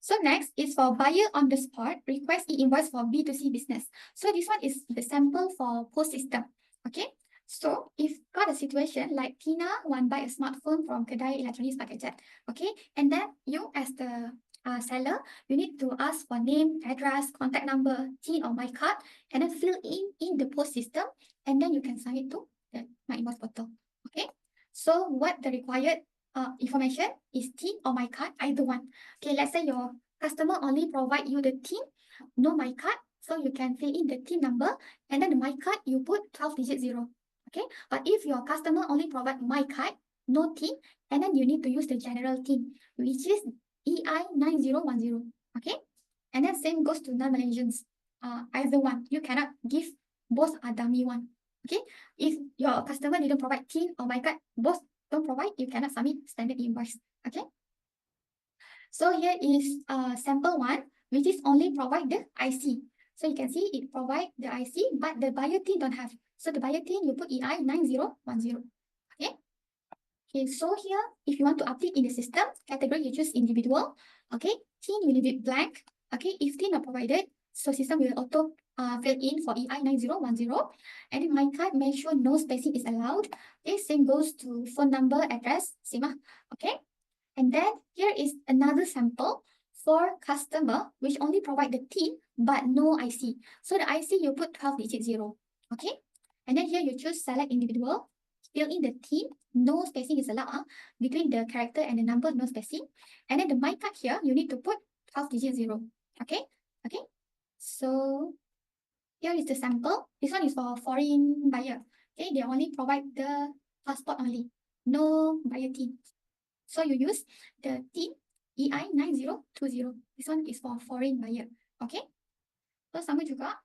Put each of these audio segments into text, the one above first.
So next is for buyer on the spot, request e-invoice for B2C business. So this one is the sample for POS system. Okay. So if got a situation like Tina want buy a smartphone from Kedai Electronics Gadget, okay, and then you as the seller, you need to ask for name, address, contact number, TIN or my card, and then fill in the POS system, and then you can submit to the my invoice portal. Okay. So what the required information is TIN or my card, either one. Okay, let's say your customer only provide you the TIN, no my card, so you can fill in the TIN number, and then the my card you put 12-digit 0. Okay, but if your customer only provide my card, no TIN, and then you need to use the general TIN, which is EI9010. Okay, and then same goes to non-Malaysians. Either one, you cannot give, both are dummy one. Okay, if your customer didn't provide TIN or my card, both don't provide, you cannot submit standard invoice. Okay. So here is sample one, which is only provide the IC. So you can see it provide the IC, but the buyer TIN don't have. So the buyer TIN, you put EI9010. Okay. Okay, so here, if you want to update in the system, category you choose individual. Okay, TIN you leave it blank. Okay, if TIN not provided, so system will auto fill in for EI9010. And in my card, make sure no spacing is allowed. Okay, same goes to phone number, address, same. Okay. And then here is another sample for customer, which only provide the TIN, but no IC. So the IC, you put 12-digit 0. Okay. And then here you choose select individual, fill in the TIN, no spacing is allowed between the character and the number, no spacing. And then the my card here, you need to put 12-digit 0. Okay. Okay. So here is the sample. This one is for foreign buyer. Okay. They only provide the passport only, no buyer TIN. So you use the TIN EI9020. This one is for foreign buyer. Okay. So sama juga.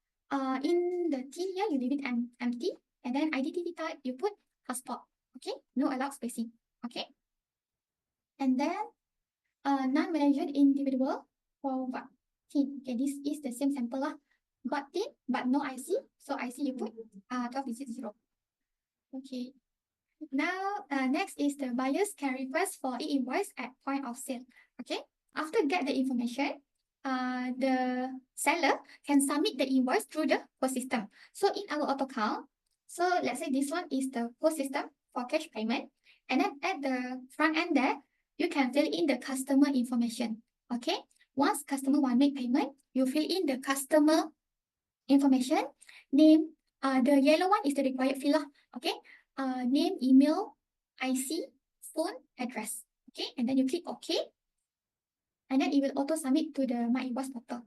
In the TIN here, you leave it empty. And then identity type, you put passport. Okay. No allowed spacing. Okay. And then non-Malaysian individual for what? TIN. Okay. This is the same sample lah. Got TIN, but no IC. So IC you put 12-digit 0. Okay. Now, next is the buyers can request for e-invoice at point of sale. Okay. After get the information, the seller can submit the invoice through the POS system. So in our AutoCount, so let's say this one is the POS system for cash payment. And then at the front end there, you can fill in the customer information. Okay. Once customer want make payment, you fill in the customer information, name. The yellow one is the required fill. Okay. Name, email, IC, phone, address. Okay, and then you click OK. And then it will auto submit to the My Invoice portal.